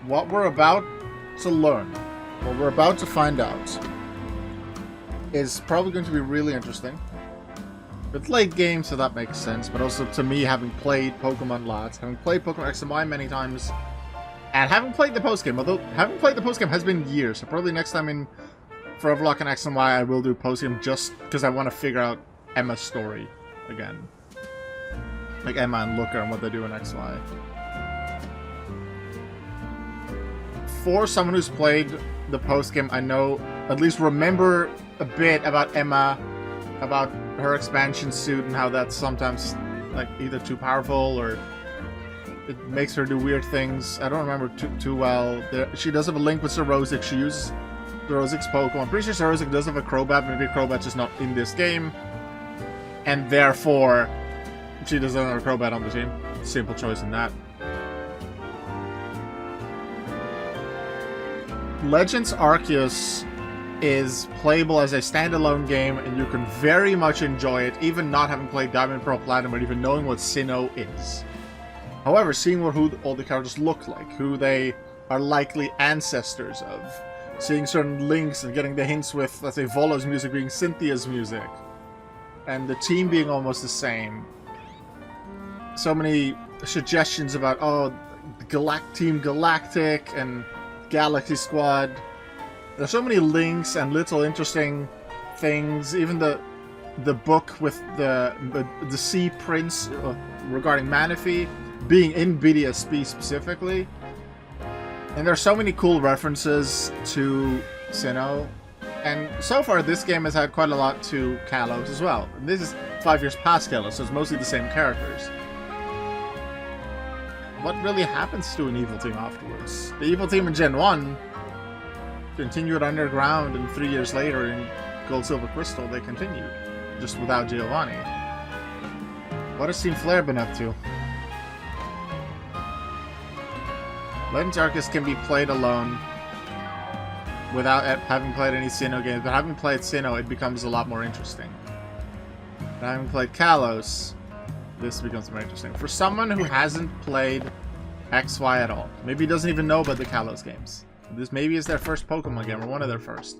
what we're about to learn, what we're about to find out, is probably going to be really interesting. It's late game, so that makes sense, but also to me, having played Pokemon lots, having played Pokemon X and Y many times, and having played the post-game, although having played the post-game has been years, so probably next time in Forever Lock and X and Y I will do post-game just because I want to figure out Emma's story again. Like Emma and Looker and what they do in X and Y. For someone who's played the post-game, I know, at least remember a bit about Emma, about her expansion suit and how that's sometimes like either too powerful or it makes her do weird things. I don't remember too well. She does have a link with Sorozik. She uses Sorozik's Pokemon. I'm pretty sure Sorozik does have a Crobat. Maybe Crobat's just not in this game. And therefore, she doesn't have a Crobat on the team. Simple choice in that. Legends Arceus is playable as a standalone game, and you can very much enjoy it, even not having played Diamond, Pearl, Platinum, or even knowing what Sinnoh is. However, seeing who all the characters look like, who they are likely ancestors of, seeing certain links and getting the hints with, let's say, Volo's music being Cynthia's music, and the team being almost the same. So many suggestions about, oh, Team Galactic and Galaxy Squad. There's so many links and little interesting things. Even the book with the Sea Prince regarding Manaphy being in BDSP specifically. And there's so many cool references to Sinnoh. And so far this game has had quite a lot to Kalos as well. And this is 5 years past Kalos, so it's mostly the same characters. What really happens to an evil team afterwards? The evil team in Gen 1 continued underground, and 3 years later in Gold, Silver, Crystal they continued, just without Giovanni. What has Team Flare been up to? Legends Arceus can be played alone without having played any Sinnoh games, but having played Sinnoh it becomes a lot more interesting. But having played Kalos, this becomes more interesting. For someone who hasn't played XY at all, maybe doesn't even know about the Kalos games, this maybe is their first Pokemon game, or one of their first.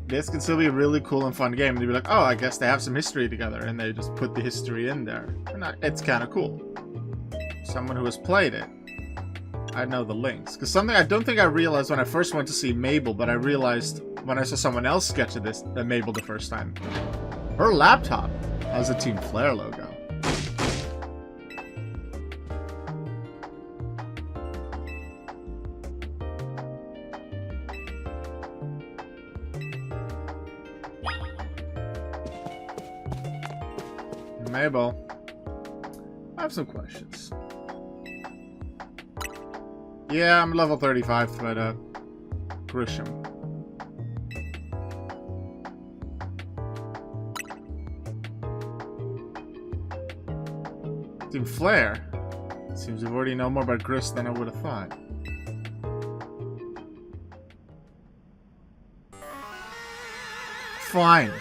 This can still be a really cool and fun game. They'd be like, oh, I guess they have some history together, and they just put the history in there. And it's kind of cool. Someone who has played it, I know the links. Because something I don't think I realized when I first went to see Mabel, but I realized when I saw someone else sketch of this, Mabel the first time. Her laptop has a Team Flare logo. Mabel, I have some questions. Yeah, I'm level 35, but Grisham. Team Flare? Seems you already know more about Gris than I would have thought. Fine.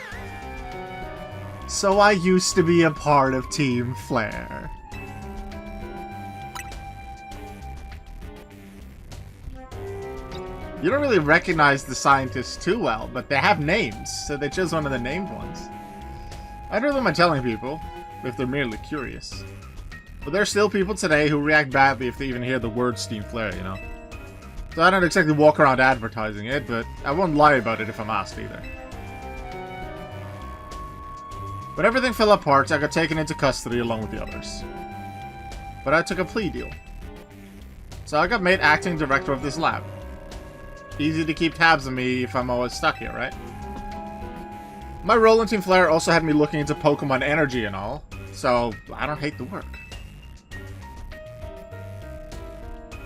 So I used to be a part of Team Flare. You don't really recognize the scientists too well, but they have names, so they chose one of the named ones. I don't mind telling people, if they're merely curious. But there are still people today who react badly if they even hear the word Team Flare, you know? So I don't exactly walk around advertising it, but I won't lie about it if I'm asked either. When everything fell apart, I got taken into custody along with the others. But I took a plea deal. So I got made acting director of this lab. Easy to keep tabs on me if I'm always stuck here, right? My role in Team Flare also had me looking into Pokemon energy and all, so I don't hate the work.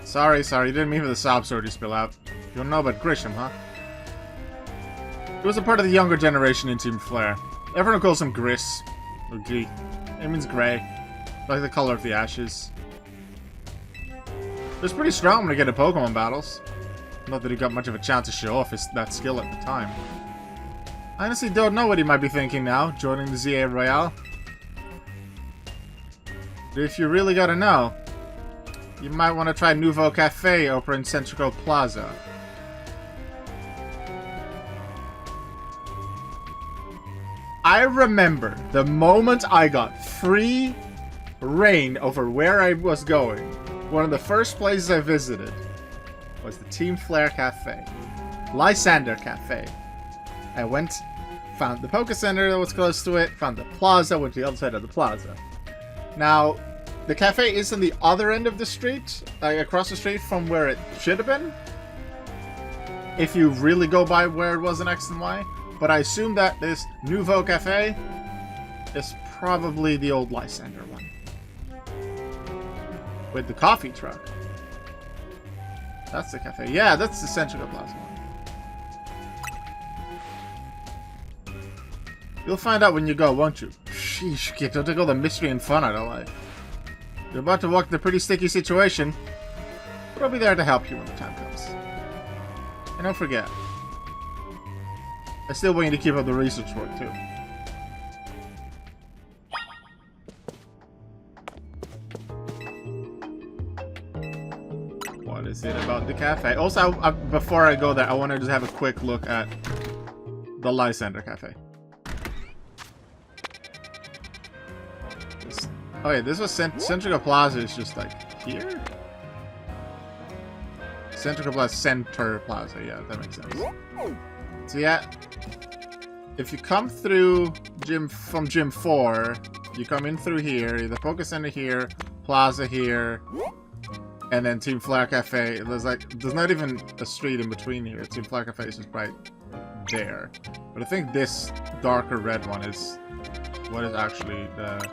Sorry, you didn't mean for the sob story to spill out. You don't know about Grisham, huh? He was a part of the younger generation in Team Flare. Everyone calls him Gris, or G. It means grey, like the color of the ashes. He was pretty strong when he got into Pokemon battles. Not that he got much of a chance to show off that skill at the time. I honestly don't know what he might be thinking now, joining the ZA Royale. But if you really gotta know, You might want to try Nouveau Cafe over in Centrico Plaza. I remember the moment I got free reign over where I was going. One of the first places I visited was the Team Flare Cafe. Lysander Cafe. I went, found the Poké Center that was close to it, found the plaza, went to the other side of the plaza. Now, the cafe is on the other end of the street, like across the street from where it should have been. If you really go by where it was in X and Y. But I assume that this Nouveau Cafe is probably the old Lysander one. With the coffee truck. That's the cafe. Yeah, that's the Central Plaza one. You'll find out when you go, won't you? Sheesh, kid, don't take all the mystery and fun out of life. You're about to walk in a pretty sticky situation, but I'll be there to help you when the time comes. And don't forget, I still want you to keep up the research work, too. What is it about the cafe? Also, before I go there, I want to just have a quick look at the Lysander Cafe. Oh yeah, this was Centrico Plaza is just like here? Centrico Plaza, Center Plaza, yeah, that makes sense. So yeah, if you come through from Gym 4, you come in through here, the Poké Center here, Plaza here, and then Team Flare Cafe. There's not even a street in between here. Team Flare Cafe is just right there. But I think this darker red one is what is actually the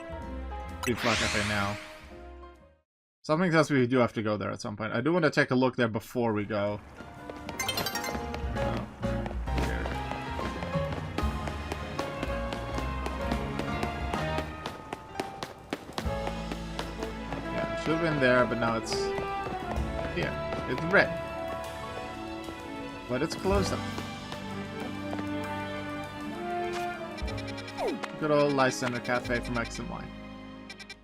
Team Flare Cafe now. Something tells me we do have to go there at some point. I do want to take a look there before we go. Should have been there, but now it's here. It's red. But it's closed up. Good old Lysander Cafe from X and Y.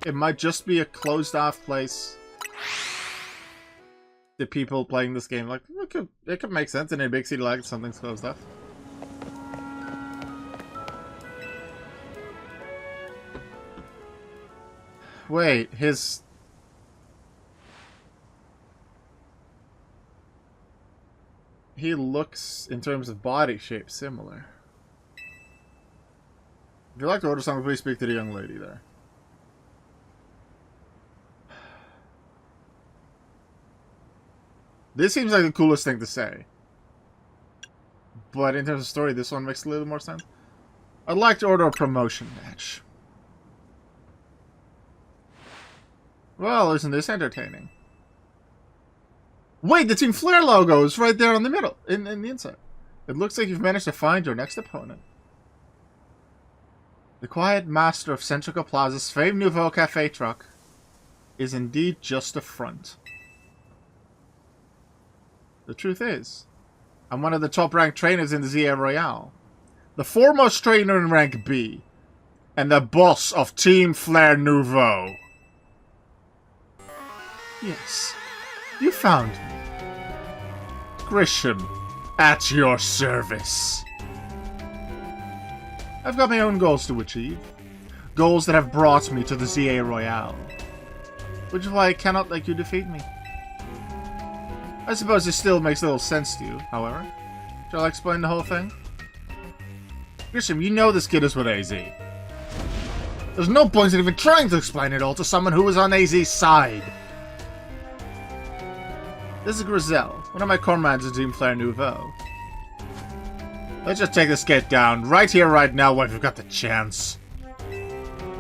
It might just be a closed off place. The people playing this game, like, it could make sense in a big city like something's closed off. Wait, he looks, in terms of body shape, similar. If you'd like to order something, please speak to the young lady there. This seems like the coolest thing to say. But in terms of story, this one makes a little more sense. I'd like to order a promotion match. Well, isn't this entertaining? Wait, the Team Flare logo is right there on the middle, in the inside. It looks like you've managed to find your next opponent. The quiet master of Centrico Plaza's famed Nouveau Cafe truck is indeed just a front. The truth is, I'm one of the top-ranked trainers in the ZA Royale, the foremost trainer in rank B, and the boss of Team Flare Nouveau. Yes, you found me. Grisham, at your service. I've got my own goals to achieve. Goals that have brought me to the ZA Royale. Which is why I cannot let you defeat me. I suppose this still makes little sense to you, however. Shall I explain the whole thing? Grisham, you know this kid is with AZ. There's no point in even trying to explain it all to someone who is on AZ's side. This is Grizel, one of my comrades in Team Flare Nouveau. Let's just take this kid down, right here, right now, while we've got the chance.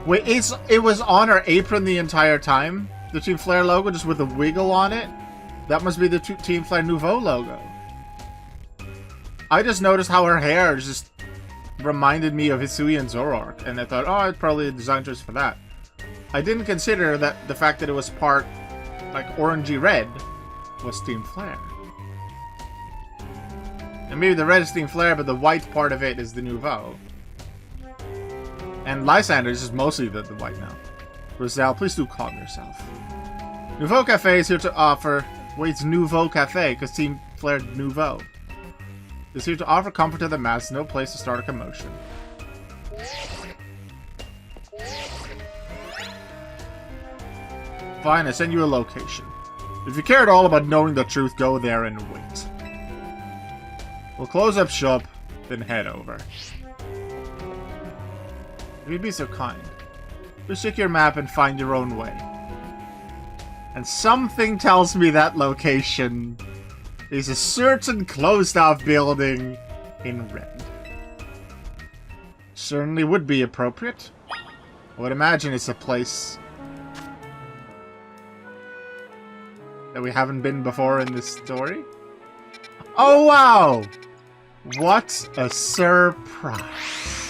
Wait, it was on her apron the entire time? The Team Flare logo, just with a wiggle on it? That must be the Team Flare Nouveau logo. I just noticed how her hair just reminded me of Hisui and Zoroark, and I thought, oh, it's probably a design choice for that. I didn't consider that the fact that it was part, like, orangey red was Team Flare. And maybe the red is Team Flare, but the white part of it is the Nouveau. And Lysander is just mostly the white now. Roselle, please do calm yourself. Nouveau Cafe is here to offer... Wait, it's Nouveau Cafe, because Team Flare Nouveau is here to offer comfort to the mass. No place to start a commotion. Fine, I send you a location. If you care at all about knowing the truth, go there and wait. We'll close up shop, then head over. If you'd be so kind, just check your map and find your own way. And something tells me that location is a certain closed-off building in red. Certainly would be appropriate. I would imagine it's a place that we haven't been before in this story. Oh, wow! What a surprise.